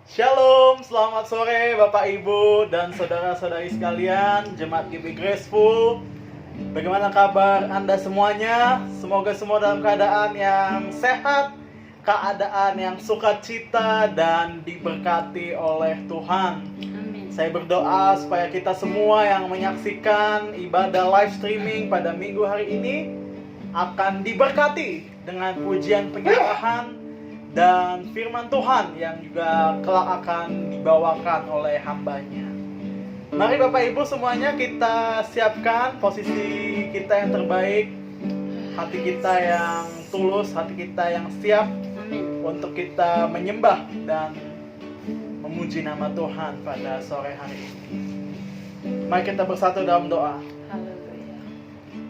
Shalom, selamat sore Bapak Ibu dan saudara-saudari sekalian, Jemaat GB Graceful. Bagaimana kabar Anda semuanya? Semoga semua dalam keadaan yang sehat, keadaan yang sukacita dan diberkati oleh Tuhan. Amin. Saya berdoa supaya kita semua yang menyaksikan ibadah live streaming pada minggu hari ini akan diberkati dengan pujian penyerahan dan firman Tuhan yang juga kelak akan dibawakan oleh hamba-Nya. Mari Bapak Ibu semuanya kita siapkan posisi kita yang terbaik, hati kita yang tulus, hati kita yang siap Amin. untuk kita menyembah dan memuji nama Tuhan pada sore hari ini. Mari kita bersatu dalam doa. Haleluya.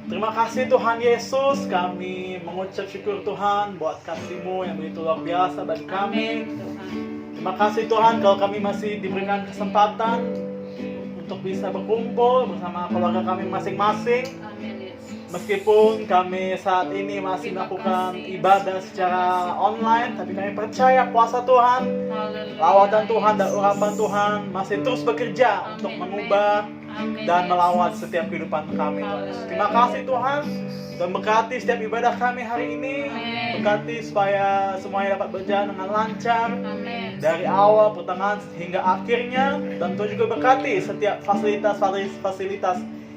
Terima kasih Tuhan Yesus, kami mengucap syukur Tuhan buat kasih-Mu yang begitu luar biasa bagi kami. Amin, Tuhan. Terima kasih Tuhan kalau kami masih diberikan kesempatan untuk bisa berkumpul bersama keluarga kami masing-masing. Amin, Yesus. Meskipun kami saat ini masih melakukan ibadah secara online, tapi kami percaya kuasa Tuhan, Haleluya. lawatan Tuhan dan urapan Tuhan masih terus bekerja untuk mengubah Amin, dan Yesus. melawat setiap kehidupan kami. Terima kasih Tuhan, dan berkati setiap ibadah kami hari ini. Amin. Berkati supaya semuanya dapat berjalan dengan lancar Amin. dari awal, pertengahan hingga akhirnya. Dan Tuhan juga berkati setiap fasilitas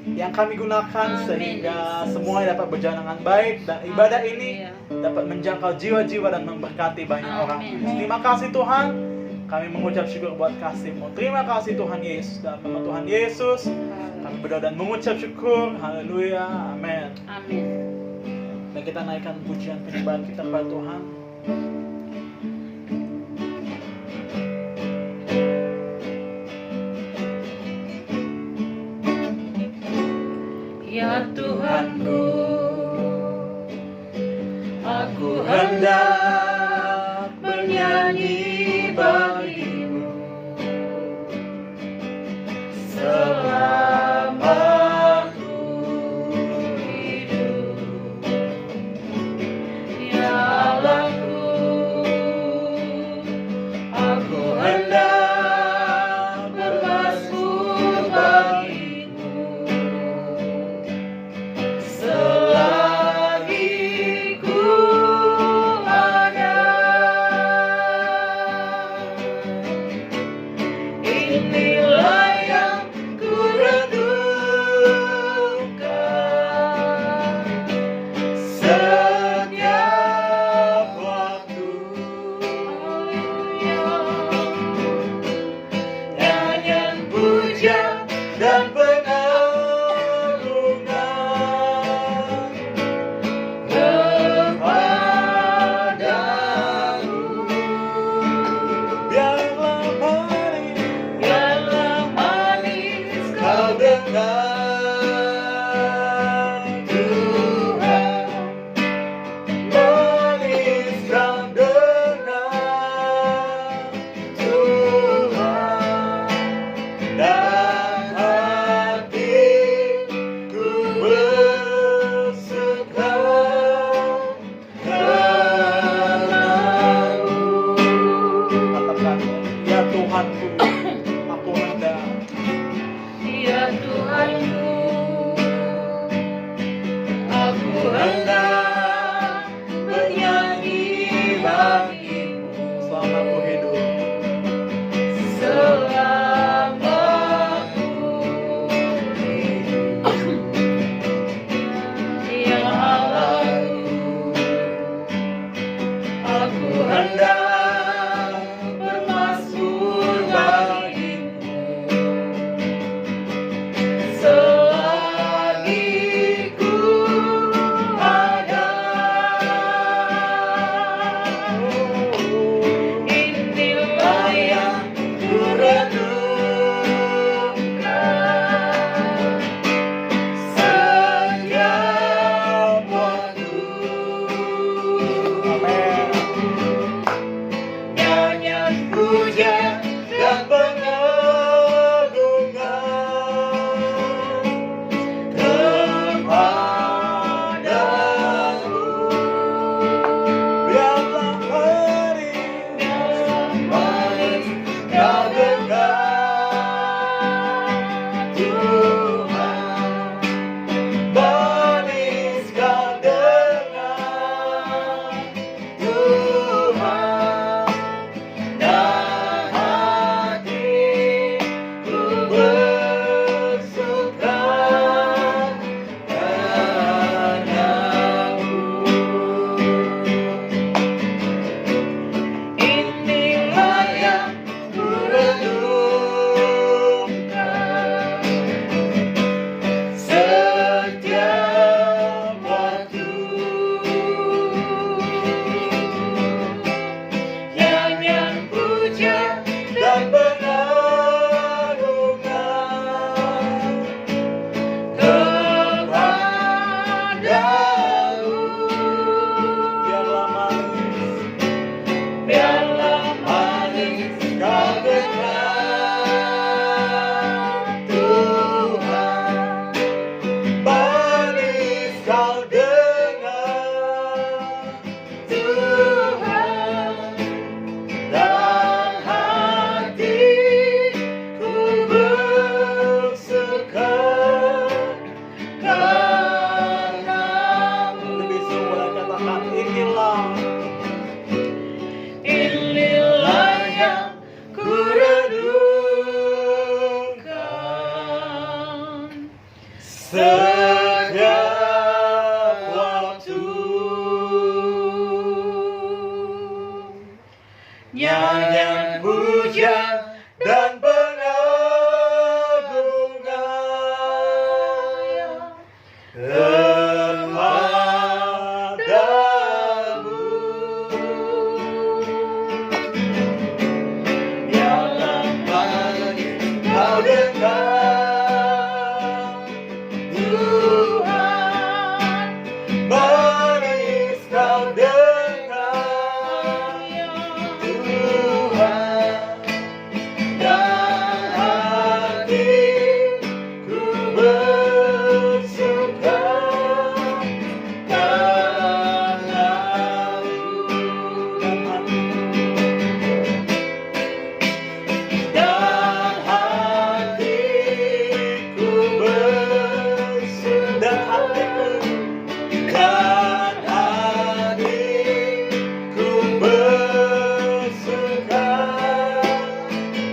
yang kami gunakan Amin. sehingga semuanya dapat berjalan dengan baik dan ibadah ini dapat menjangkau jiwa-jiwa dan memberkati banyak orang. Amin. Terima kasih Tuhan. Kami mengucap syukur buat kasih-Mu. Terima kasih Tuhan Yesus. Dalam nama Tuhan Yesus kami berdoa dan mengucap syukur. Haleluya. Amin. Amin. Dan kita naikkan pujian penyembahan kita kepada Tuhan. Ya Tuhanku, aku hendak bernyanyi bagimu selama ku hidup. Ya Allahku, Aku hendak bermasmur bagimu selagi ku ada. Inilah yang ku renungkan setiap waktu. Nyanyian puja dan pengagungan kepadamu. Biarlah manis kau dengar Tuhan, manis kau dengar Tuhan, dan hatiku bersuka karenamu. Katakan, ya Tuhanku, aku hendak. Ya Tuhanku, aku Hendak bernyanyi bagimu selama aku hidup. selama ku hidup. Ya Allahku, Aku hendak bermasmur bagimu selagi ku ada. Inilah yang ku renungkan setiap waktu. Amin. Nyanyian puja dan pengagungan kepadamu. Biarlah manis nyanyian pujian dan pengagungan kepadamu. Yang manis kau dengar, Tuhan, manis kau dengar, Tuhan, dan hatiku bersuka kepadamu. Dan hatiku bersuka, dan hatiku bersuka,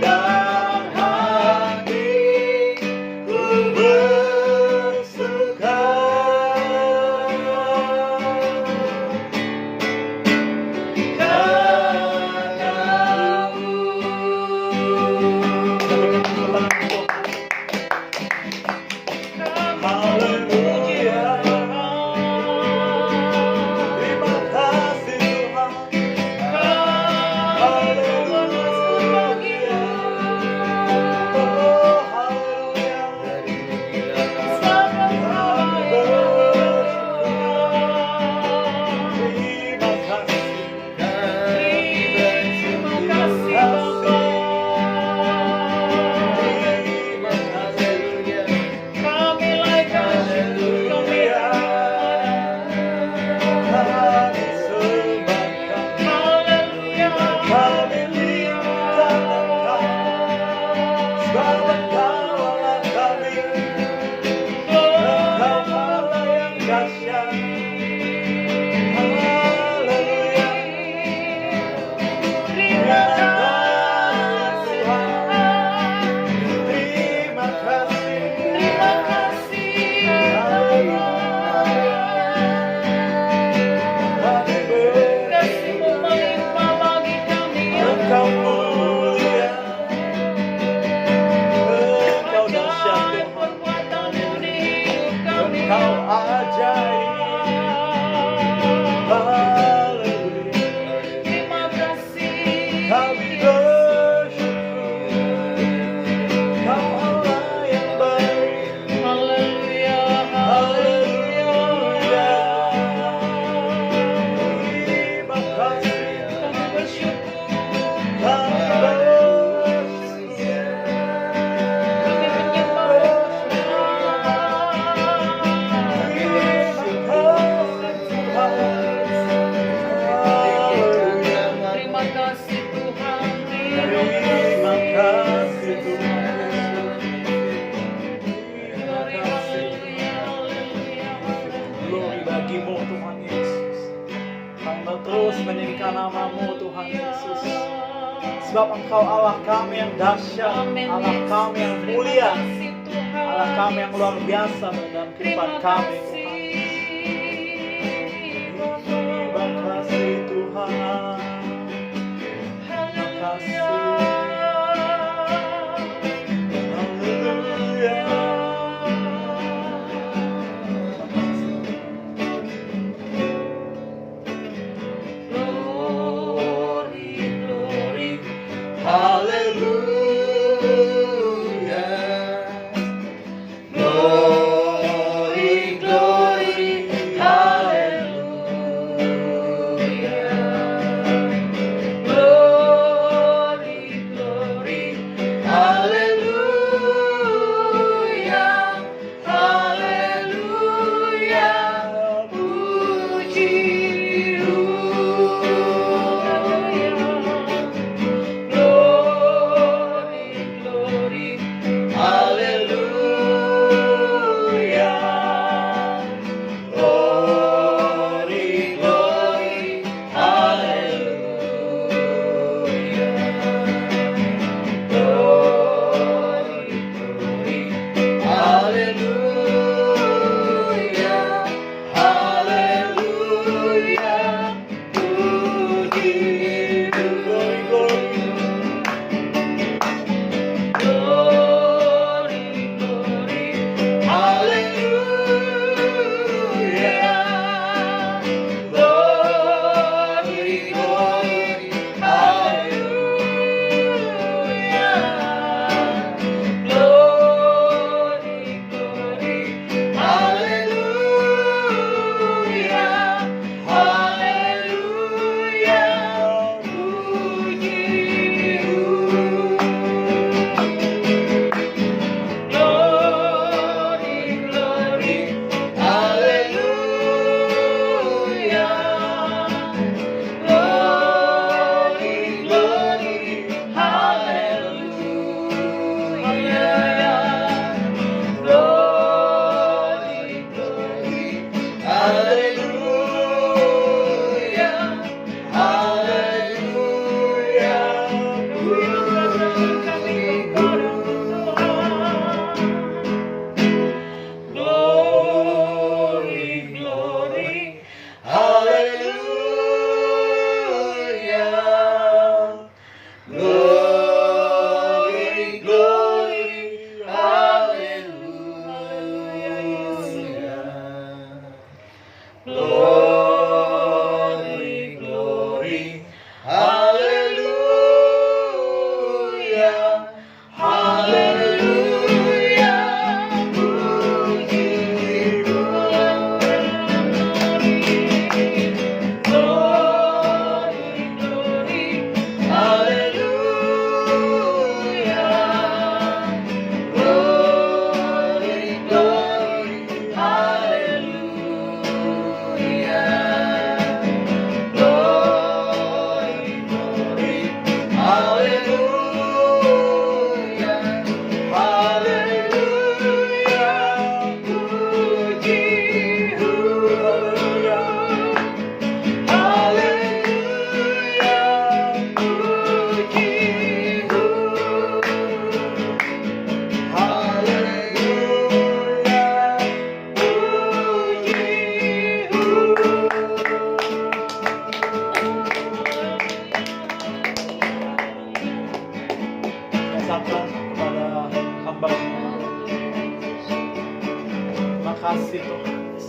dan hatiku bersuka. Haleluya. Terima kasih Tuhan. Haleluya. Oh, haleluya. Terima kasih. Terima kasih. Kami sembahkan, kami limpahkan Engkau, sebab Engkau Allah kami, Engkau Allah yang dahsyat. Haleluya. Terima kasih Tuhan. Terima kasih. Engkau mulia, Engkau dahsyat Tuhan, Engkau ajaib. Haleluya. Kami bersyukur, Engkau Allah yang baik. Haleluya. Terima kasih. Kami Terima kasih Tuhan. Terima kasih Tuhan. Glory bagimu Tuhan Yesus. Hamba terus meninggikan nama-Mu Tuhan Yesus. Sebab Engkau Allah kami yang dahsyat, Allah kami yang mulia, Allah kami yang luar biasa dalam kehidupan kami Tuhan. Terima kasih Tuhan. Terima kasih. Haleluya. Haleluya. Glory, glory, haleluya. Glory, glory, haleluya. Haleluya. Puji-Mu. Glory, kasih Tuhan Yesus.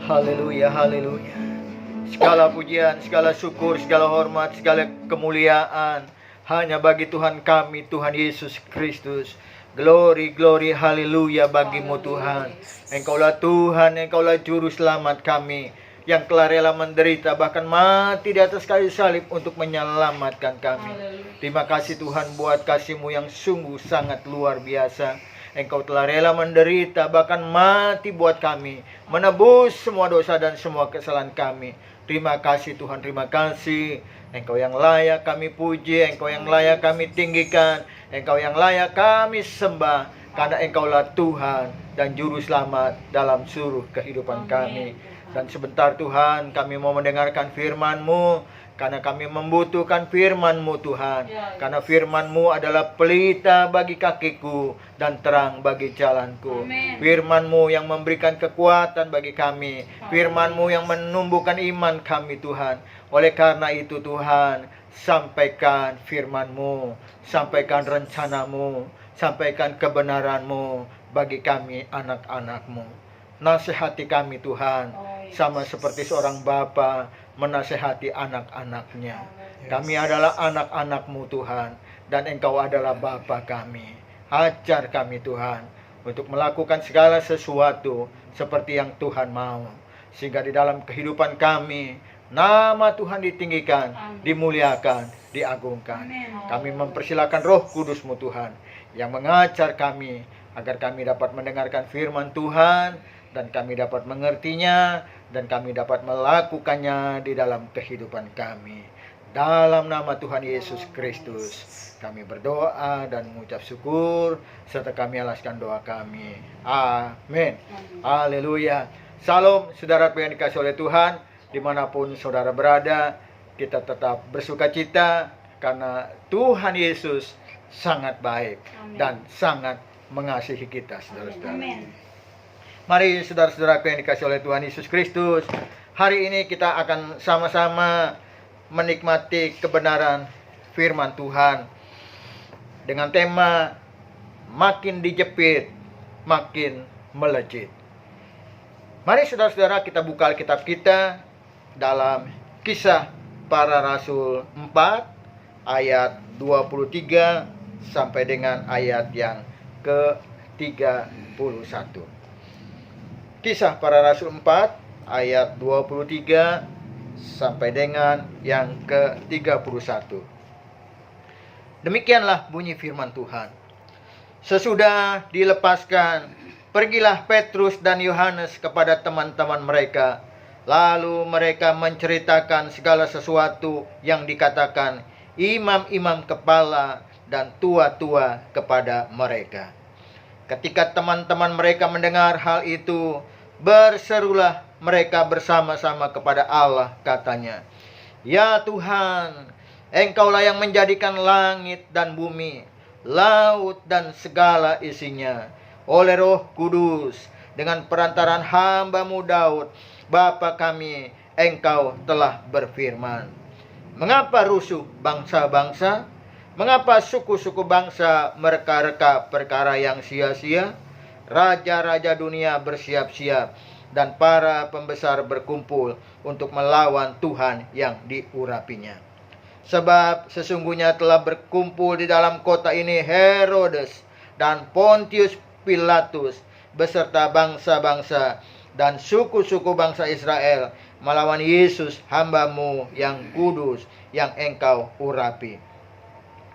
Haleluya, haleluya. Segala pujian, segala syukur, segala hormat, segala kemuliaan hanya bagi Tuhan kami, Tuhan Yesus Kristus. Glory, glory, haleluya bagimu Tuhan. Engkaulah Tuhan, Engkaulah Juru Selamat kami, yang telah rela menderita bahkan mati di atas kayu salib untuk menyelamatkan kami. Terima kasih Tuhan buat kasih-Mu yang sungguh sangat luar biasa. Engkau telah rela menderita bahkan mati buat kami, menebus semua dosa dan semua kesalahan kami. Terima kasih Tuhan, terima kasih. Engkau yang layak kami puji, Engkau yang layak kami tinggikan, Engkau yang layak kami sembah, karena Engkaulah Tuhan dan Juru Selamat dalam seluruh kehidupan kami. Dan sebentar Tuhan, kami mau mendengarkan firman-Mu, karena kami membutuhkan firman-Mu Tuhan. Karena firman-Mu adalah pelita bagi kakiku dan terang bagi jalanku. Firman-Mu yang memberikan kekuatan bagi kami. Firman-Mu yang menumbuhkan iman kami Tuhan. Oleh karena itu Tuhan, sampaikan firman-Mu, sampaikan rencana-Mu, sampaikan kebenaran-Mu bagi kami anak-anak-Mu. Nasihati kami Tuhan, sama seperti seorang bapa menasehati anak-anaknya. Kami adalah anak-anak-Mu Tuhan, dan Engkau adalah Bapa kami. Ajar kami Tuhan untuk melakukan segala sesuatu seperti yang Tuhan mau, sehingga di dalam kehidupan kami nama Tuhan ditinggikan, dimuliakan, diagungkan. Kami mempersilakan Roh Kudus-Mu Tuhan, yang mengajar kami agar kami dapat mendengarkan firman Tuhan, dan kami dapat mengertinya, dan kami dapat melakukannya di dalam kehidupan kami. Dalam nama Tuhan Yesus Kristus, kami berdoa dan mengucap syukur, serta kami alaskan doa kami. Amin. Haleluya. Salam saudara yang dikasih oleh Tuhan, dimanapun saudara berada, kita tetap bersuka cita, karena Tuhan Yesus sangat baik dan sangat mengasihi kita, saudara-saudara. Mari saudara-saudaraku yang dikasih oleh Tuhan Yesus Kristus, hari ini kita akan sama-sama menikmati kebenaran firman Tuhan dengan tema makin dijepit, makin melejit. Mari saudara-saudara kita buka Alkitab kita dalam Kisah Para Rasul 4 ayat 23 sampai dengan ayat yang ke-31. Kisah Para Rasul 4 ayat 23 sampai dengan yang ke-31. Demikianlah bunyi firman Tuhan. Sesudah dilepaskan, pergilah Petrus dan Yohanes kepada teman-teman mereka. Lalu mereka menceritakan segala sesuatu yang dikatakan imam-imam kepala dan tua-tua kepada mereka. Ketika teman-teman mereka mendengar hal itu, berserulah mereka bersama-sama kepada Allah, katanya, "Ya Tuhan, Engkaulah yang menjadikan langit dan bumi, laut dan segala isinya, oleh Roh Kudus, dengan perantaran hamba-Mu Daud, Bapa kami, Engkau telah berfirman. Mengapa rusuh bangsa-bangsa? Mengapa suku-suku bangsa mereka-reka perkara yang sia-sia? Raja-raja dunia bersiap-siap, dan para pembesar berkumpul untuk melawan Tuhan yang diurapinya. Sebab sesungguhnya telah berkumpul di dalam kota ini Herodes dan Pontius Pilatus beserta bangsa-bangsa dan suku-suku bangsa Israel melawan Yesus hamba-Mu yang kudus, yang Engkau urapi,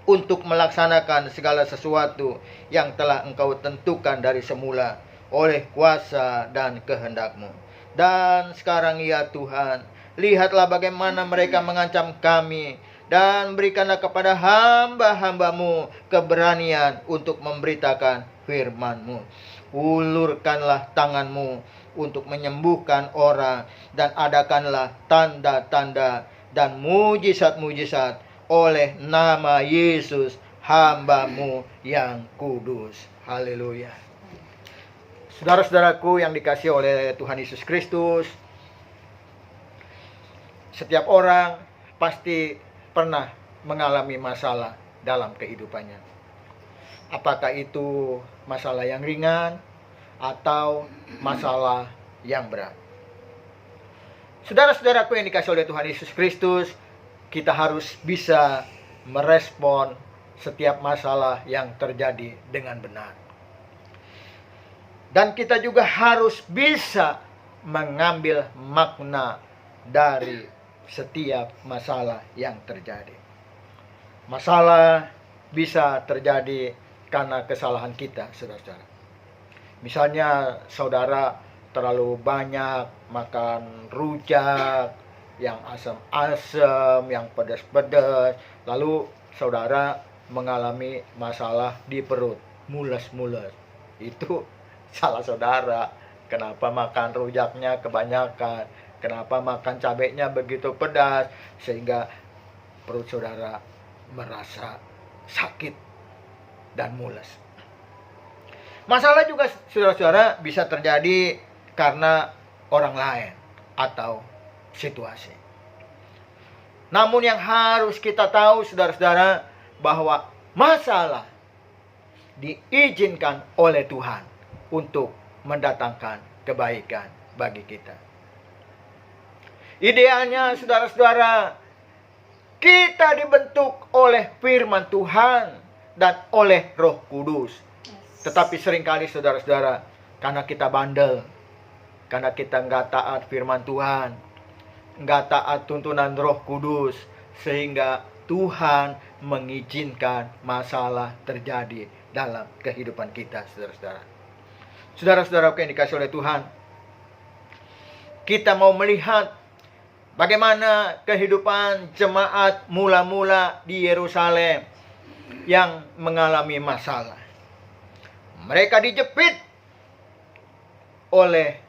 untuk melaksanakan segala sesuatu yang telah Engkau tentukan dari semula oleh kuasa dan kehendak-Mu. Dan sekarang ya Tuhan, lihatlah bagaimana mereka mengancam kami, dan berikanlah kepada hamba-hamba-Mu keberanian untuk memberitakan firman-Mu. Ulurkanlah tangan-Mu untuk menyembuhkan orang, dan adakanlah tanda-tanda dan mujizat-mujizat oleh nama Yesus hamba-Mu yang kudus." Haleluya. Saudara-saudaraku yang dikasihi oleh Tuhan Yesus Kristus, setiap orang pasti pernah mengalami masalah dalam kehidupannya. Apakah itu masalah yang ringan atau masalah yang berat. Saudara-saudaraku yang dikasihi oleh Tuhan Yesus Kristus, kita harus bisa merespon setiap masalah yang terjadi dengan benar. Dan kita juga harus bisa mengambil makna dari setiap masalah yang terjadi. Masalah bisa terjadi karena kesalahan kita, saudara-saudara. Misalnya saudara terlalu banyak makan rujak, yang asam-asam, yang pedas-pedas, lalu saudara mengalami masalah di perut, mules-mules. Itu salah saudara. Kenapa makan rujaknya kebanyakan? Kenapa makan cabenya begitu pedas? Sehingga perut saudara merasa sakit dan mules. Masalah juga saudara-saudara bisa terjadi karena orang lain atau situasi. Namun yang harus kita tahu saudara-saudara, bahwa masalah diizinkan oleh Tuhan untuk mendatangkan kebaikan bagi kita. Idealnya saudara-saudara, kita dibentuk oleh firman Tuhan dan oleh Roh Kudus. Tetapi seringkali saudara-saudara, karena kita bandel, karena kita nggak taat firman Tuhan, nggak taat tuntunan Roh Kudus, sehingga Tuhan mengizinkan masalah terjadi dalam kehidupan kita, saudara-saudara. Saudara-saudara yang dikasihi oleh Tuhan, kita mau melihat bagaimana kehidupan jemaat mula-mula di Yerusalem yang mengalami masalah. Mereka dijepit oleh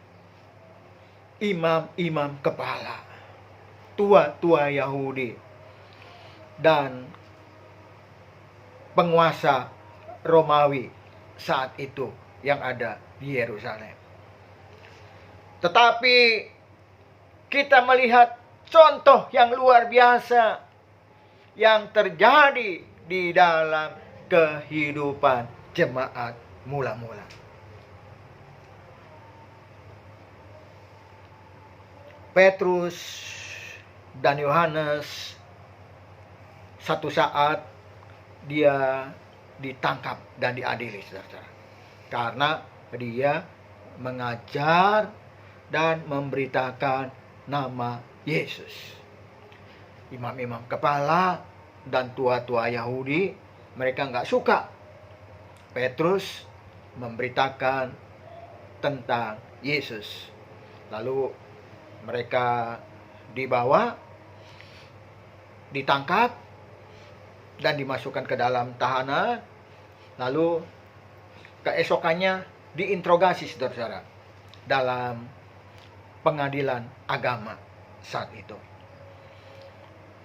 imam-imam kepala, tua-tua Yahudi, dan penguasa Romawi saat itu yang ada di Yerusalem. Tetapi kita melihat contoh yang luar biasa yang terjadi di dalam kehidupan jemaat mula-mula. Petrus dan Yohanes satu saat dia ditangkap dan diadili, saudara-saudara, karena dia mengajar dan memberitakan nama Yesus. Imam-imam kepala dan tua-tua Yahudi, mereka nggak suka Petrus memberitakan tentang Yesus. Lalu mereka dibawa, ditangkap, dan dimasukkan ke dalam tahanan. Lalu keesokannya diinterogasi, saudara-saudara, dalam pengadilan agama saat itu.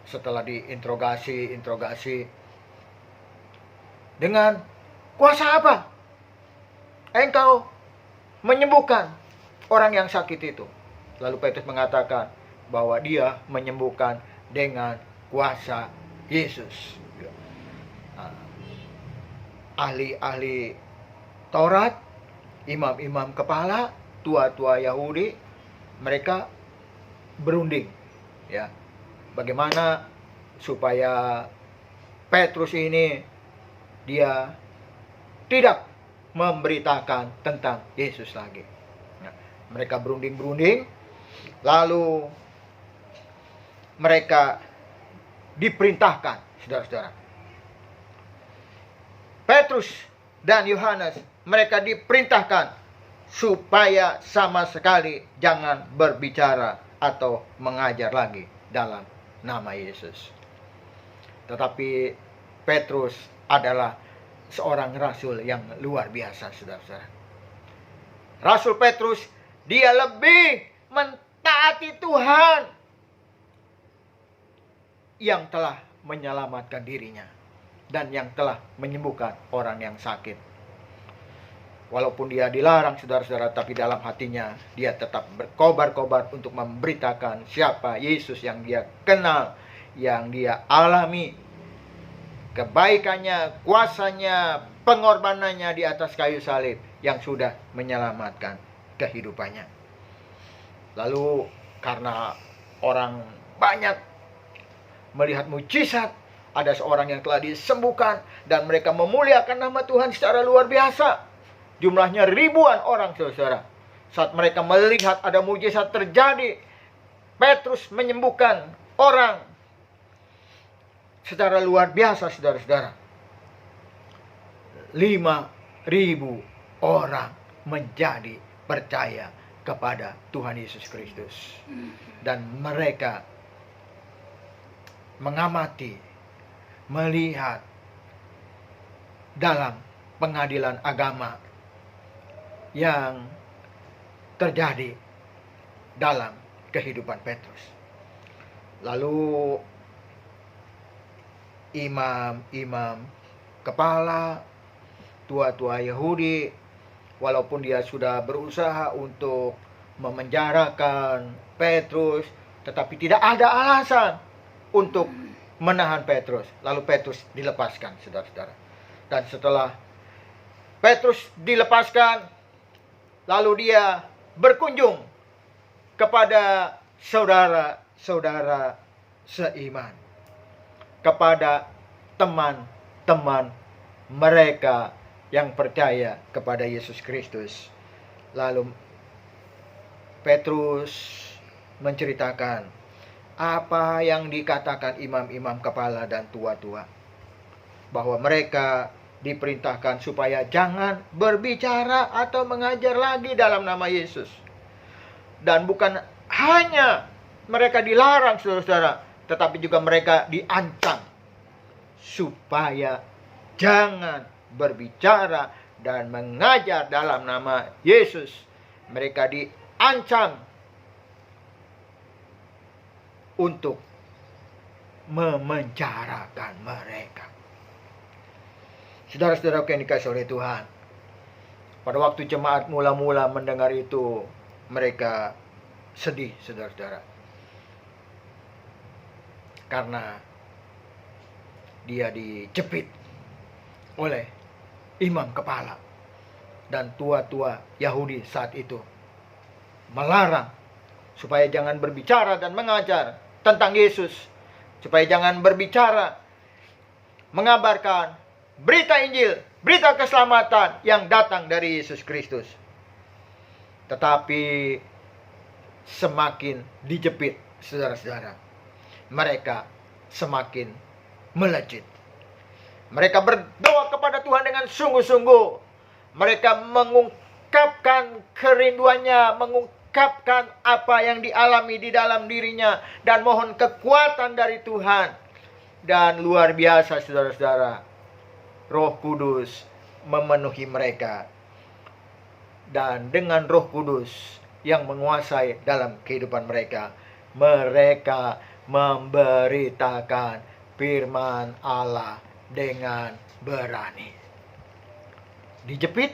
Setelah diinterogasi, dengan kuasa apa engkau menyembuhkan orang yang sakit itu? Lalu Petrus mengatakan bahwa dia menyembuhkan dengan kuasa Yesus. Ahli-ahli Taurat, imam-imam kepala, tua-tua Yahudi, mereka berunding, ya, bagaimana supaya Petrus ini dia tidak memberitakan tentang Yesus lagi. Nah, mereka berunding, lalu mereka diperintahkan, saudara-saudara. Petrus dan Yohanes, mereka diperintahkan supaya sama sekali jangan berbicara atau mengajar lagi dalam nama Yesus. Tetapi Petrus adalah seorang rasul yang luar biasa, saudara-saudara. Rasul Petrus, dia lebih mentaati Tuhan yang telah menyelamatkan dirinya dan yang telah menyembuhkan orang yang sakit. Walaupun dia dilarang, saudara-saudara, tapi dalam hatinya dia tetap berkobar-kobar untuk memberitakan siapa Yesus yang dia kenal, yang dia alami, kebaikannya, kuasanya, pengorbanannya di atas kayu salib yang sudah menyelamatkan kehidupannya. Lalu karena orang banyak melihat mujizat, ada seorang yang telah disembuhkan dan mereka memuliakan nama Tuhan secara luar biasa. Jumlahnya ribuan orang, saudara. Saat mereka melihat ada mujizat terjadi, Petrus menyembuhkan orang secara luar biasa, saudara-saudara. 5.000 orang menjadi percaya kepada Tuhan Yesus Kristus. Dan mereka mengamati, melihat dalam pengadilan agama yang terjadi dalam kehidupan Petrus. Lalu imam-imam kepala, tua-tua Yahudi, walaupun dia sudah berusaha untuk memenjarakan Petrus, tetapi tidak ada alasan untuk menahan Petrus. Lalu Petrus dilepaskan, saudara-saudara. Dan setelah Petrus dilepaskan, lalu dia berkunjung kepada saudara-saudara seiman, kepada teman-teman mereka yang percaya kepada Yesus Kristus. Lalu Petrus menceritakan apa yang dikatakan imam-imam kepala dan tua-tua, bahwa mereka diperintahkan supaya jangan berbicara atau mengajar lagi dalam nama Yesus. Dan bukan hanya mereka dilarang, saudara-saudara, tetapi juga mereka diancam supaya jangan berbicara dan mengajar dalam nama Yesus. Mereka diancam untuk memenjarakan mereka. Saudara-saudara yang dikasihi oleh Tuhan, pada waktu jemaat mula-mula mendengar itu, mereka sedih, saudara-saudara, karena dia dijepit oleh imam kepala dan tua-tua Yahudi saat itu, melarang supaya jangan berbicara dan mengajar tentang Yesus, supaya jangan berbicara, mengabarkan berita Injil, berita keselamatan yang datang dari Yesus Kristus. Tetapi semakin dijepit, saudara-saudara, mereka semakin melejit. Mereka berdoa kepada Tuhan dengan sungguh-sungguh. Mereka mengungkapkan kerinduannya, mengungkapkan apa yang dialami di dalam dirinya, dan mohon kekuatan dari Tuhan. Dan luar biasa, saudara-saudara, Roh Kudus memenuhi mereka. Dan dengan Roh Kudus yang menguasai dalam kehidupan mereka, mereka memberitakan firman Allah dengan berani. Dijepit,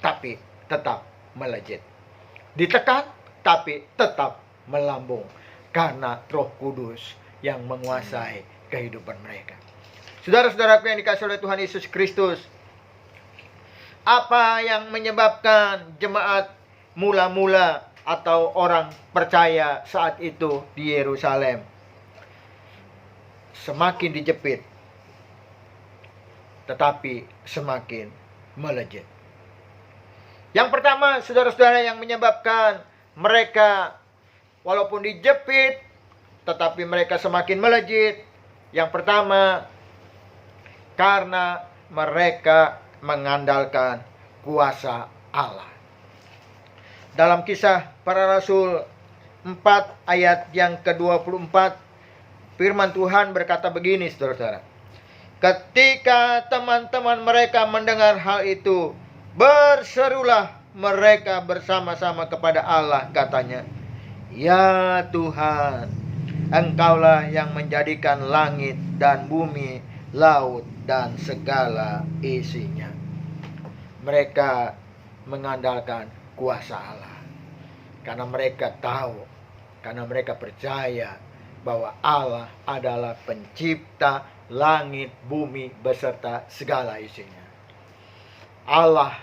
tapi tetap melejit. Ditekan, tapi tetap melambung. Karena Roh Kudus yang menguasai kehidupan mereka. Saudara-saudaraku yang dikasihi oleh Tuhan Yesus Kristus, apa yang menyebabkan jemaat mula-mula atau orang percaya saat itu di Yerusalem semakin dijepit, tetapi semakin melejit? Yang pertama, saudara-saudara, yang menyebabkan mereka walaupun dijepit tetapi mereka semakin melejit, yang pertama, karena mereka mengandalkan kuasa Allah. Dalam Kisah Para Rasul 4 ayat yang ke-24, firman Tuhan berkata begini, saudara-saudara. Ketika teman-teman mereka mendengar hal itu, berserulah mereka bersama-sama kepada Allah, katanya, "Ya Tuhan, Engkaulah yang menjadikan langit dan bumi, laut dan segala isinya." Mereka mengandalkan kuasa Allah. Karena mereka tahu, karena mereka percaya bahwa Allah adalah pencipta langit, bumi, beserta segala isinya. Allah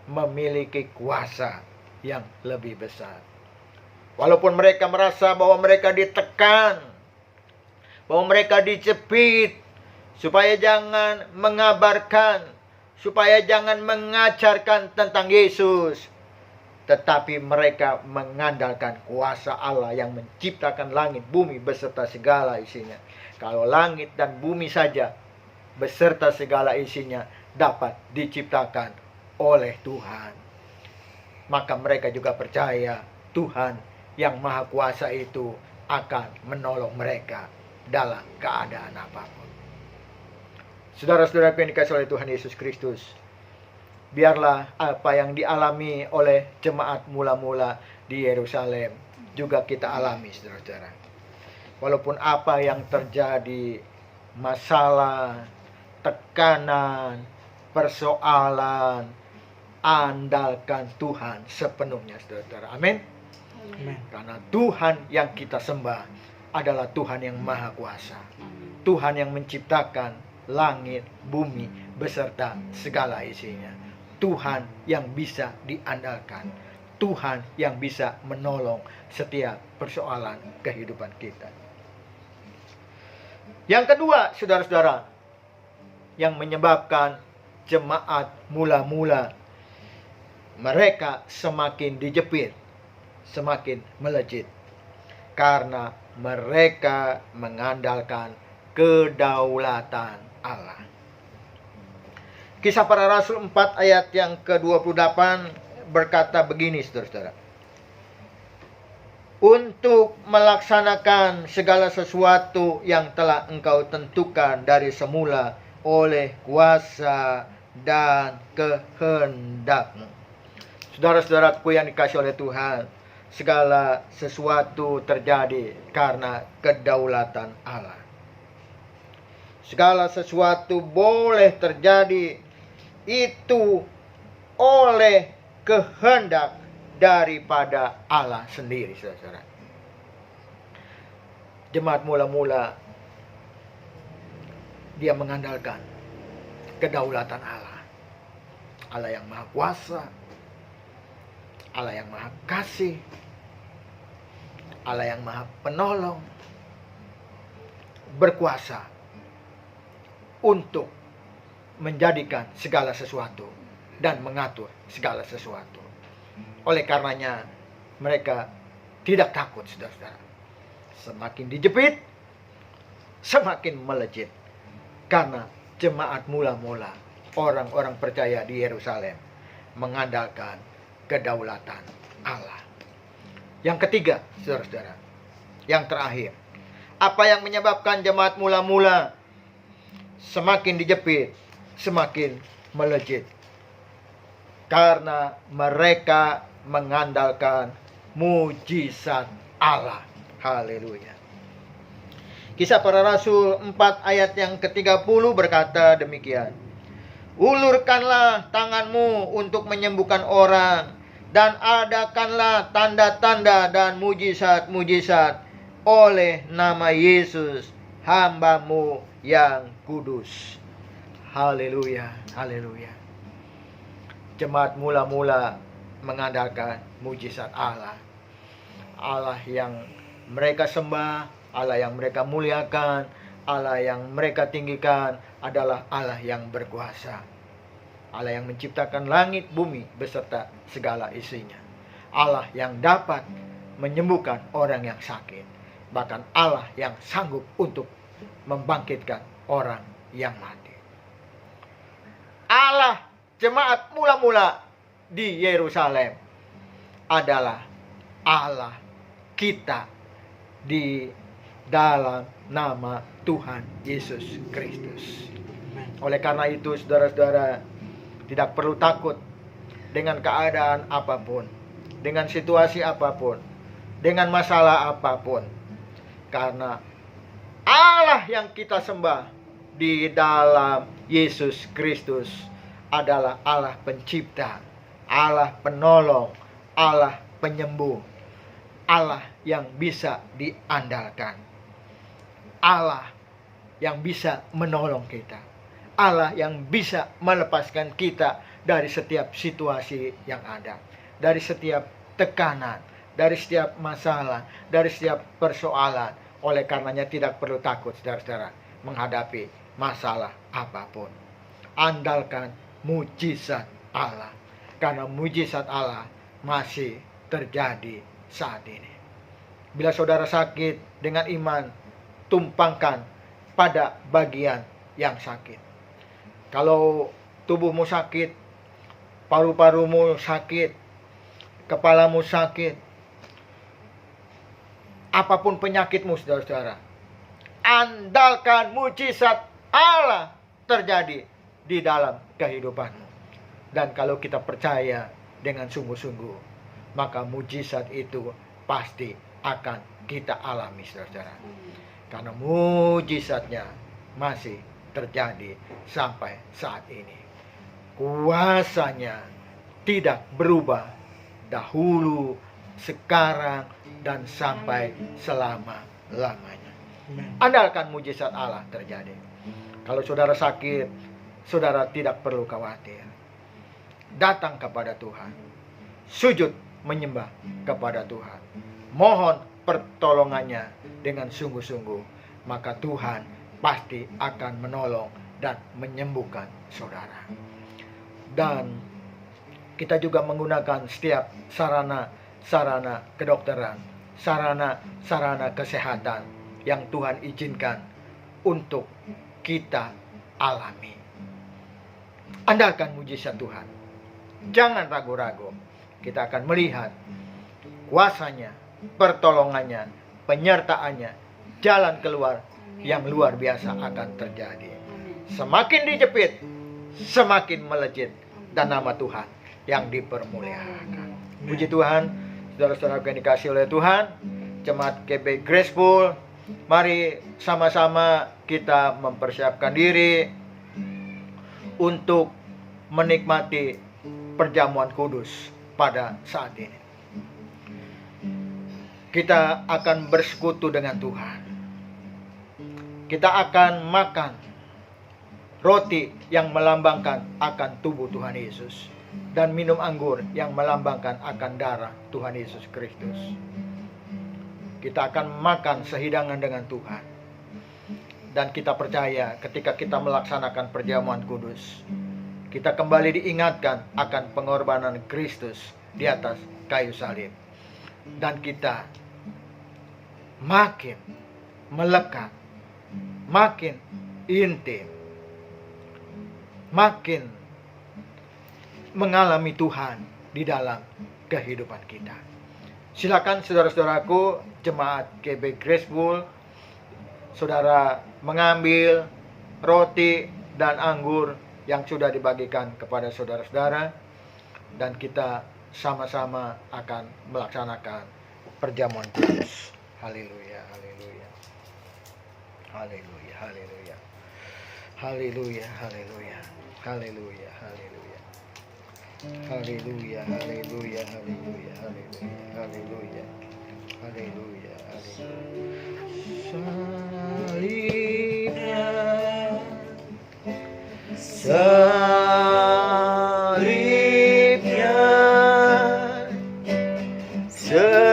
memiliki kuasa yang lebih besar. Walaupun mereka merasa bahwa mereka ditekan, bahwa mereka dicepit, supaya jangan mengabarkan, supaya jangan mengajarkan tentang Yesus. Tetapi mereka mengandalkan kuasa Allah yang menciptakan langit, bumi, beserta segala isinya. Kalau langit dan bumi saja, beserta segala isinya, dapat diciptakan oleh Tuhan, maka mereka juga percaya Tuhan yang Maha Kuasa itu akan menolong mereka dalam keadaan apapun. Saudara-saudara yang dikasihi oleh Tuhan Yesus Kristus, biarlah apa yang dialami oleh jemaat mula-mula di Yerusalem juga kita alami, saudara-saudara. Walaupun apa yang terjadi, masalah, tekanan, persoalan, andalkan Tuhan sepenuhnya, saudara-saudara. Amin. Amin. Karena Tuhan yang kita sembah adalah Tuhan yang Maha Kuasa. Tuhan yang menciptakan langit, bumi, beserta segala isinya. Tuhan yang bisa diandalkan. Tuhan yang bisa menolong setiap persoalan kehidupan kita. Yang kedua, saudara-saudara, yang menyebabkan jemaat mula-mula mereka semakin dijepit, semakin melejit, karena mereka mengandalkan kedaulatan Allah. Kisah Para Rasul 4 ayat yang ke-28 berkata begini, saudara-saudara. Untuk melaksanakan segala sesuatu yang telah engkau tentukan dari semula oleh kuasa dan kehendakmu. Saudara-saudaraku yang dikasihi oleh Tuhan, segala sesuatu terjadi karena kedaulatan Allah. Segala sesuatu boleh terjadi itu oleh kehendak daripada Allah sendiri, saudara. Jemaat mula-mula dia mengandalkan kedaulatan Allah. Allah yang Maha Kuasa, Allah yang Maha Kasih, Allah yang Maha Penolong, berkuasa untuk menjadikan segala sesuatu dan mengatur segala sesuatu. Oleh karenanya mereka tidak takut, saudara-saudara. Semakin dijepit, semakin melejit. Karena jemaat mula-mula, orang-orang percaya di Yerusalem mengandalkan kedaulatan Allah. Yang ketiga, saudara-saudara, yang terakhir, apa yang menyebabkan jemaat mula-mula semakin dijepit, semakin melejit? Karena mereka mengandalkan mujizat Allah. Haleluya. Kisah Para Rasul 4 ayat yang ke-30 berkata demikian. Ulurkanlah tanganmu untuk menyembuhkan orang, dan adakanlah tanda-tanda dan mujizat-mujizat oleh nama Yesus, hamba-Mu yang kudus. Haleluya, haleluya. Jemaat mula-mula mengandalkan mujizat Allah. Allah yang mereka sembah, Allah yang mereka muliakan, Allah yang mereka tinggikan adalah Allah yang berkuasa. Allah yang menciptakan langit, bumi, beserta segala isinya. Allah yang dapat menyembuhkan orang yang sakit. Bahkan Allah yang sanggup untuk membangkitkan orang yang mati. Allah jemaat mula-mula di Yerusalem adalah Allah kita di dalam nama Tuhan Yesus Kristus. Oleh karena itu, saudara-saudara, tidak perlu takut dengan keadaan apapun, dengan situasi apapun, dengan masalah apapun. Karena Allah yang kita sembah di dalam Yesus Kristus adalah Allah pencipta, Allah penolong, Allah penyembuh, Allah yang bisa diandalkan, Allah yang bisa menolong kita. Allah yang bisa melepaskan kita dari setiap situasi yang ada, dari setiap tekanan, dari setiap masalah, dari setiap persoalan. Oleh karenanya tidak perlu takut saudara-saudara menghadapi masalah apapun. Andalkan mujizat Allah, karena mujizat Allah masih terjadi saat ini. Bila saudara sakit, dengan iman tumpangkan pada bagian yang sakit. Kalau tubuhmu sakit, paru-parumu sakit, kepalamu sakit, apapun penyakitmu saudara-saudara, andalkan mujizat Allah terjadi di dalam kehidupanmu. Dan kalau kita percaya dengan sungguh-sungguh, maka mujizat itu pasti akan kita alami saudara-saudara. Karena mujizatnya masih terjadi sampai saat ini. Kuasanya tidak berubah dahulu, sekarang, dan sampai selama-lamanya. Andalkan mujizat Allah terjadi. Kalau saudara sakit, saudara tidak perlu khawatir. Datang kepada Tuhan, sujud menyembah kepada Tuhan, mohon pertolongannya dengan sungguh-sungguh, maka Tuhan pasti akan menolong dan menyembuhkan saudara. Dan kita juga menggunakan setiap sarana kedokteran, sarana kesehatan yang Tuhan izinkan untuk kita alami. Andalkan mujizat Tuhan. Jangan ragu-ragu. Kita akan melihat kuasanya, pertolongannya, penyertaannya, jalan keluar yang luar biasa akan terjadi. Semakin dijepit, semakin melejit, dan nama Tuhan yang dipermuliakan. Puji Tuhan, saudara-saudara yang dikasihi oleh Tuhan, Jemaat KB Graceful, mari sama-sama kita mempersiapkan diri untuk menikmati perjamuan kudus pada saat ini. Kita akan bersekutu dengan Tuhan. Kita akan makan roti yang melambangkan akan tubuh Tuhan Yesus, dan minum anggur yang melambangkan akan darah Tuhan Yesus Kristus. Kita akan makan sehidangan dengan Tuhan. Dan kita percaya ketika kita melaksanakan perjamuan kudus, kita kembali diingatkan akan pengorbanan Kristus di atas kayu salib. Dan kita makin melekat, makin intim, makin mengalami Tuhan di dalam kehidupan kita. Silakan saudara-saudaraku, jemaat KB Graceful, saudara mengambil roti dan anggur yang sudah dibagikan kepada saudara-saudara, dan kita sama-sama akan melaksanakan perjamuan kudus. Haleluya, haleluya. Haleluya, haleluya. Haleluya, haleluya. Haleluya, haleluya. Haleluya, haleluya, haleluya, haleluya, haleluya. Haleluya, haleluya. Salibnya selama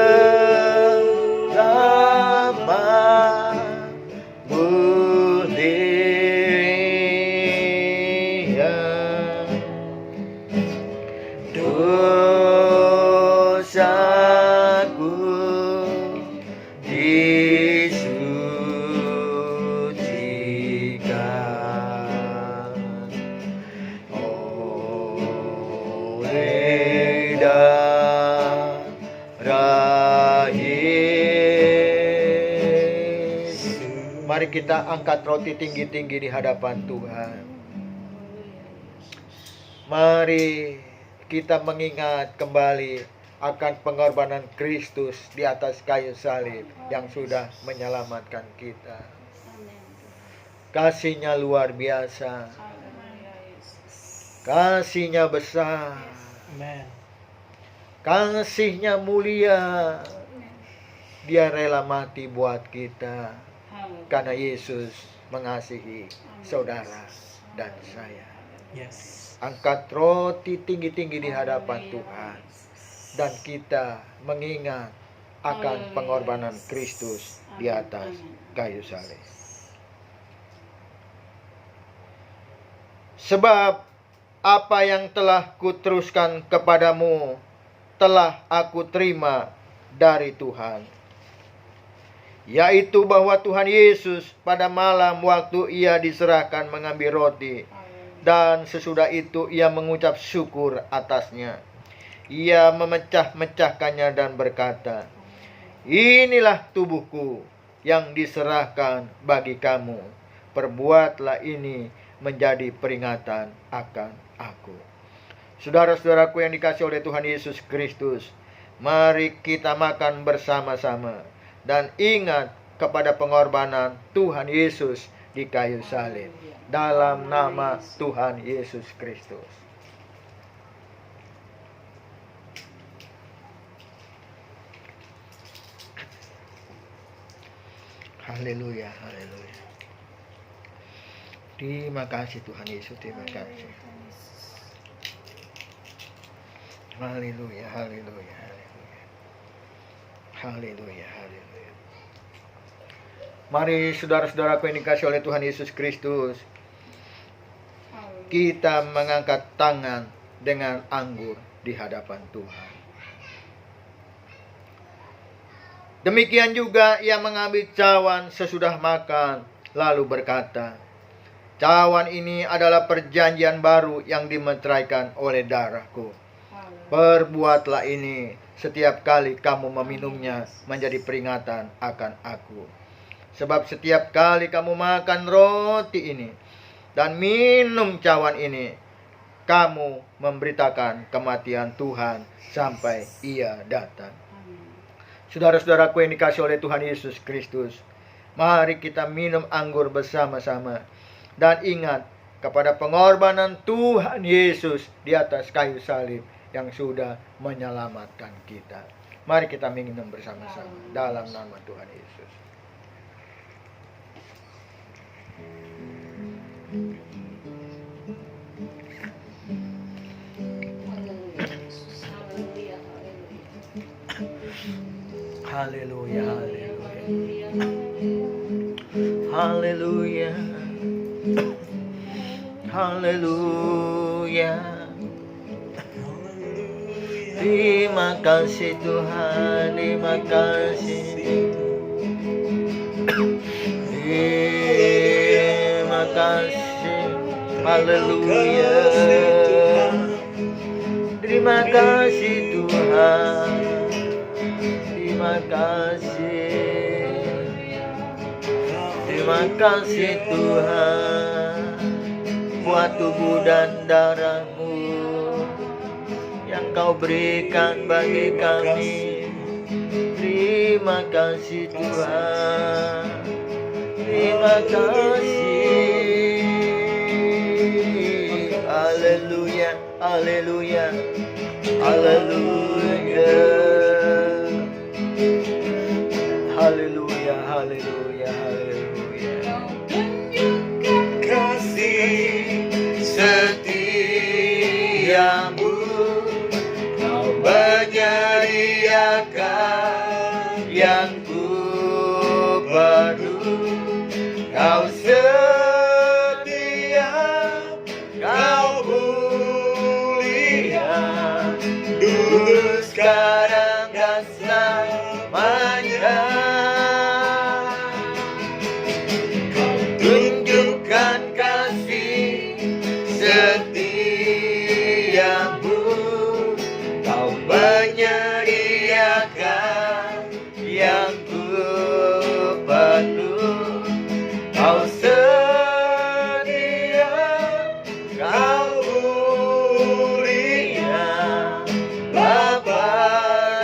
pendirian dosaku disucikan oleh darah Yesus. Mari kita angkat roti tinggi-tinggi di hadapan Tuhan. Mari kita mengingat kembali akan pengorbanan Kristus di atas kayu salib yang sudah menyelamatkan kita. Kasih-Nya luar biasa. Kasih-Nya besar. Amen. Kasih-Nya mulia. Dia rela mati buat kita. Karena Yesus mengasihi saudara dan saya. Yes. Angkat roti tinggi-tinggi di hadapan Tuhan, dan kita mengingat akan pengorbanan Kristus di atas kayu salib. Sebab apa yang telah kuteruskan kepadamu telah aku terima dari Tuhan, yaitu bahwa Tuhan Yesus pada malam waktu ia diserahkan mengambil roti, dan sesudah itu ia mengucap syukur atasnya. Ia memecah-mecahkannya dan berkata, "Inilah tubuhku yang diserahkan bagi kamu. Perbuatlah ini menjadi peringatan akan aku." Saudara-saudaraku yang dikasihi oleh Tuhan Yesus Kristus, mari kita makan bersama-sama dan ingat kepada pengorbanan Tuhan Yesus di kayu salib. Dalam nama Tuhan Yesus Kristus. Haleluya, haleluya. Terima kasih Tuhan Yesus, terima kasih. Haleluya, haleluya, haleluya. Haleluya, haleluya. Mari saudara-saudaraku yang dikasihi oleh Tuhan Yesus Kristus, kita mengangkat tangan dengan anggur di hadapan Tuhan. Demikian juga ia mengambil cawan sesudah makan, lalu berkata, "Cawan ini adalah perjanjian baru yang dimeteraikan oleh darahku. Perbuatlah ini setiap kali kamu meminumnya menjadi peringatan akan aku. Sebab setiap kali kamu makan roti ini dan minum cawan ini, kamu memberitakan kematian Tuhan sampai ia datang." Saudara-saudaraku yang dikasihi oleh Tuhan Yesus Kristus, mari kita minum anggur bersama-sama dan ingat kepada pengorbanan Tuhan Yesus di atas kayu salib yang sudah menyelamatkan kita. Mari kita minum bersama-sama dalam nama Tuhan Yesus. Haleluya, haleluya. Haleluya. Haleluya. Terima kasih Tuhan, terima kasih. Terima kasih. Haleluya. Terima kasih Tuhan. Terima kasih. Terima kasih Tuhan buat tubuh dan darah-Mu yang Kau berikan bagi kami. Terima kasih Tuhan. Terima kasih. Haleluya, haleluya, haleluya. Haleluya, haleluya, haleluya. Kasih setiamu, Kau menyediakan yang ku perlu. Kau setia, Kau mulia, dulu sekarang dan selamanya. Kau tunjukkan kasih setiamu, Kau menyediakan yang ku perlu. Kau setia, Kau mulia, Bapa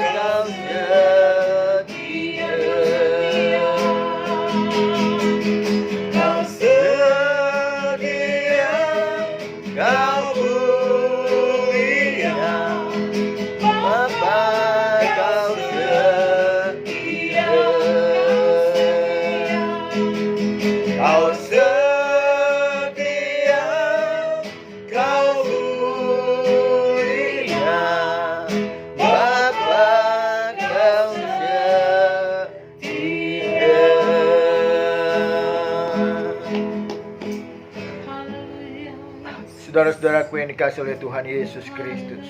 Kau setia. Saudara-saudaraku yang dikasihi oleh Tuhan Yesus Kristus,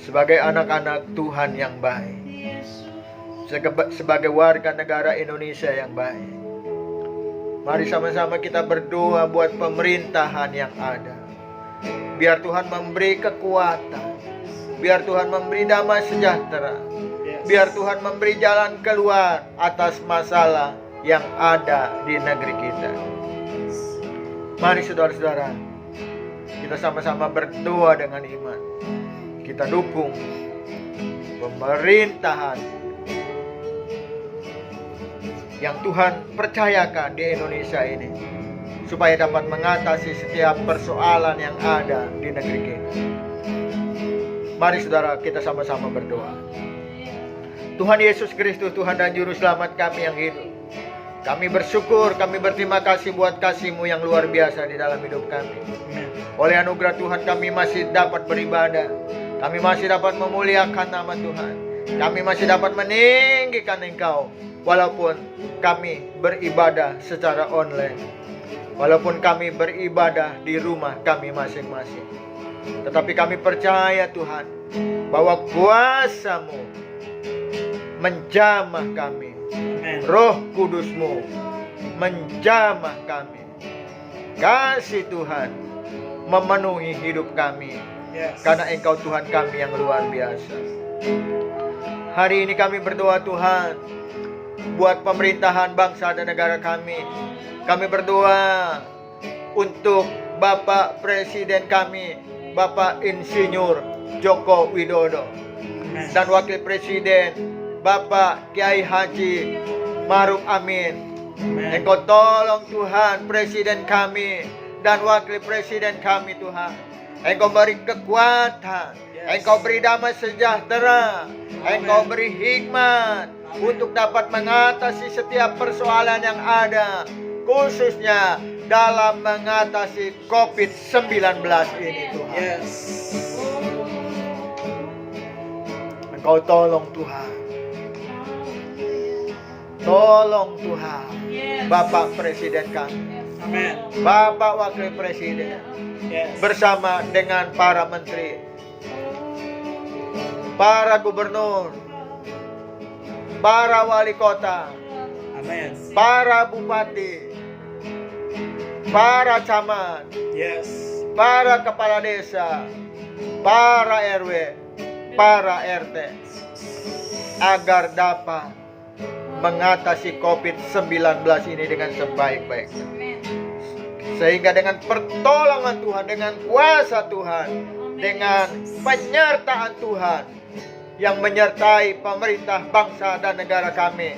sebagai anak-anak Tuhan yang baik, sebagai warga negara Indonesia yang baik, mari sama-sama kita berdoa buat pemerintahan yang ada. Biar Tuhan memberi kekuatan, biar Tuhan memberi damai sejahtera, biar Tuhan memberi jalan keluar atas masalah yang ada di negeri kita. Mari saudara-saudara, kita sama-sama berdoa dengan iman. Kita dukung pemerintahan yang Tuhan percayakan di Indonesia ini, supaya dapat mengatasi setiap persoalan yang ada di negeri kita. Mari saudara, kita sama-sama berdoa. Tuhan Yesus Kristus, Tuhan dan Juru Selamat kami yang hidup, kami bersyukur, kami berterima kasih buat kasih-Mu yang luar biasa di dalam hidup kami. Oleh anugerah Tuhan kami masih dapat beribadah, kami masih dapat memuliakan nama Tuhan, kami masih dapat meninggikan Engkau, walaupun kami beribadah secara online, walaupun kami beribadah di rumah kami masing-masing. Tetapi kami percaya Tuhan, bahwa kuasa-Mu menjamah kami, Roh Kudus-Mu menjamah kami. Kasih Tuhan memenuhi hidup kami, karena Engkau Tuhan kami yang luar biasa. Hari ini kami berdoa Tuhan, buat pemerintahan bangsa dan negara kami. Kami berdoa untuk Bapak Presiden kami, Bapak Insinyur Joko Widodo, dan Wakil Presiden Bapak Kiai Haji Maruf Amin. Engkau tolong Tuhan Presiden kami dan Wakil Presiden kami Tuhan. Engkau beri kekuatan, Engkau beri damai sejahtera, Engkau beri hikmat untuk dapat mengatasi setiap persoalan yang ada, khususnya dalam mengatasi COVID-19 ini Tuhan. Engkau tolong Tuhan. Tolong Tuhan Bapak Presiden kami, Bapak Wakil Presiden, bersama dengan para menteri, para gubernur, para wali kota, para bupati, para camat, para kepala desa, para RW, para RT, agar dapat mengatasi COVID-19 ini dengan sebaik-baiknya. Sehingga dengan pertolongan Tuhan, dengan kuasa Tuhan, dengan penyertaan Tuhan yang menyertai pemerintah bangsa dan negara kami,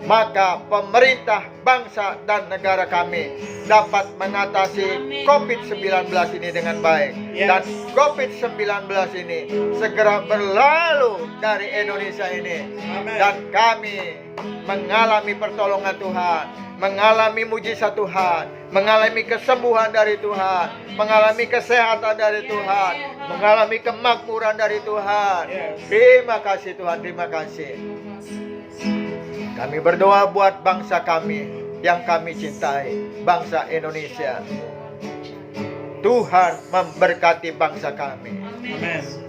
maka pemerintah bangsa dan negara kami dapat mengatasi COVID-19 ini dengan baik. Dan COVID-19 ini segera berlalu dari Indonesia ini. Dan kami mengalami pertolongan Tuhan, mengalami mujizat Tuhan, mengalami kesembuhan dari Tuhan, mengalami kesehatan dari Tuhan, mengalami kemakmuran dari Tuhan. Terima kasih Tuhan, terima kasih. Kami berdoa buat bangsa kami yang kami cintai, bangsa Indonesia. Tuhan memberkati bangsa kami.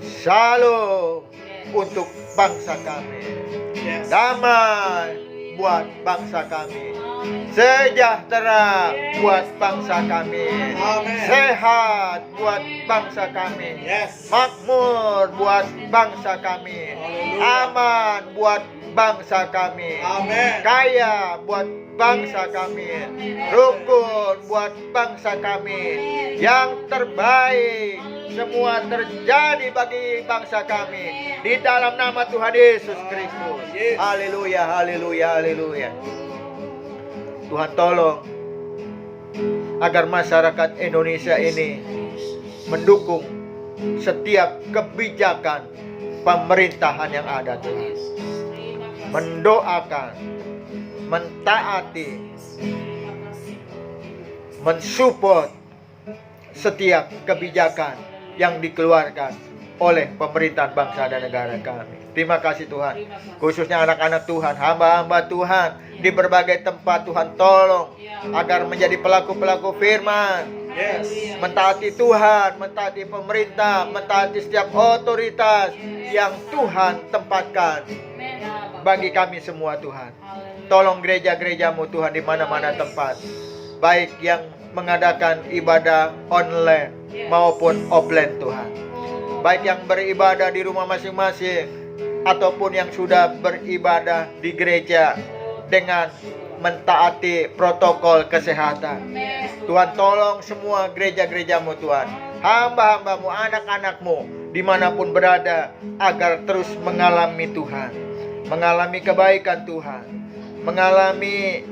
Shalom untuk bangsa kami. Damai buat bangsa kami. Sejahtera buat bangsa kami. Sehat buat bangsa kami. Makmur buat bangsa kami. Aman buat bangsa kami. Kaya buat bangsa kami. Rukun buat bangsa kami. Yang terbaik semua terjadi bagi bangsa kami di dalam nama Tuhan Yesus Kristus. Haleluya, haleluya, haleluya. Tuhan tolong agar masyarakat Indonesia ini mendukung setiap kebijakan pemerintahan yang ada Tuhan. Mendoakan, mentaati, mensupport setiap kebijakan yang dikeluarkan oleh pemerintahan bangsa dan negara kami. Terima kasih Tuhan. Khususnya anak-anak Tuhan, hamba-hamba Tuhan di berbagai tempat Tuhan tolong agar menjadi pelaku-pelaku firman, Yes. Mentaati Tuhan, mentaati pemerintah, mentaati setiap otoritas yang Tuhan tempatkan bagi kami semua Tuhan. Tolong gereja-gerejamu Tuhan di mana-mana tempat, baik yang mengadakan ibadah online maupun offline Tuhan, baik yang beribadah di rumah masing-masing ataupun yang sudah beribadah di gereja dengan mentaati protokol kesehatan. Tuhan, tolong semua gereja-gerejamu Tuhan, hamba-hambamu, anak-anakmu dimanapun berada, agar terus mengalami Tuhan, mengalami kebaikan Tuhan, mengalami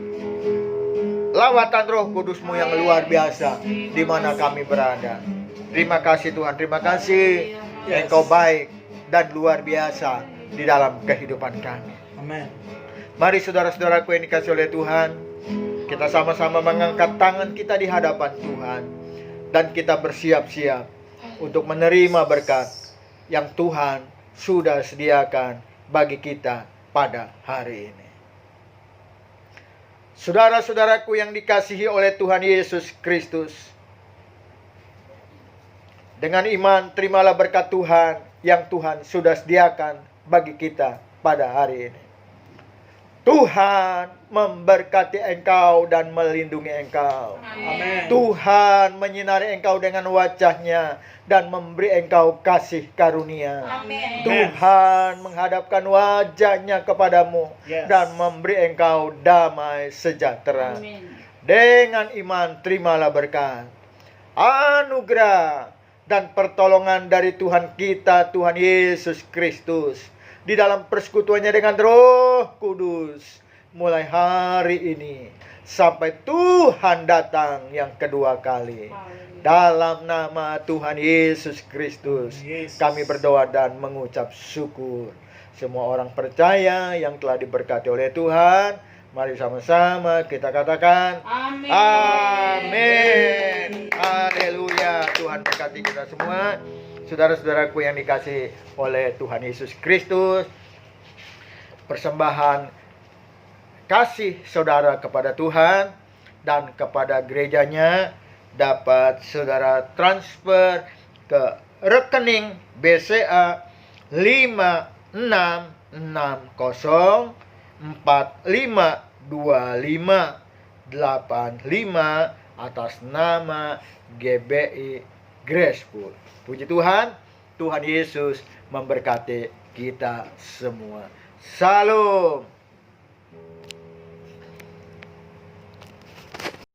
lawatan Roh Kudus-Mu yang luar biasa di mana kami berada. Terima kasih Tuhan, terima kasih. Engkau baik dan luar biasa di dalam kehidupan kami. Amin. Mari saudara-saudaraku yang dikasihi oleh Tuhan, kita sama-sama mengangkat tangan kita di hadapan Tuhan, dan kita bersiap-siap untuk menerima berkat yang Tuhan sudah sediakan bagi kita pada hari ini. Saudara-saudaraku yang dikasihi oleh Tuhan Yesus Kristus, dengan iman terimalah berkat Tuhan yang Tuhan sudah sediakan bagi kita pada hari ini. Tuhan memberkati engkau dan melindungi engkau. Amin. Tuhan menyinari engkau dengan wajah-Nya dan memberi engkau kasih karunia. Amin. Tuhan menghadapkan wajah-Nya kepadamu Yes. dan memberi engkau damai sejahtera. Amin. Dengan iman terimalah berkat, anugerah dan pertolongan dari Tuhan kita, Tuhan Yesus Kristus, di dalam persekutuannya dengan Roh Kudus, mulai hari ini sampai Tuhan datang yang kedua kali. Dalam nama Tuhan Yesus Kristus, Yesus. kami berdoa dan mengucap syukur. Semua orang percaya yang telah diberkati oleh Tuhan, mari sama-sama kita katakan Amin. amin. Haleluya. Tuhan berkati kita semua. Saudara-saudaraku yang dikasihi oleh Tuhan Yesus Kristus, persembahan kasih saudara kepada Tuhan dan kepada gerejanya dapat saudara transfer ke rekening BCA 5660452585 atas nama GBI Grace School. Puji Tuhan, Tuhan Yesus memberkati kita semua. Salam.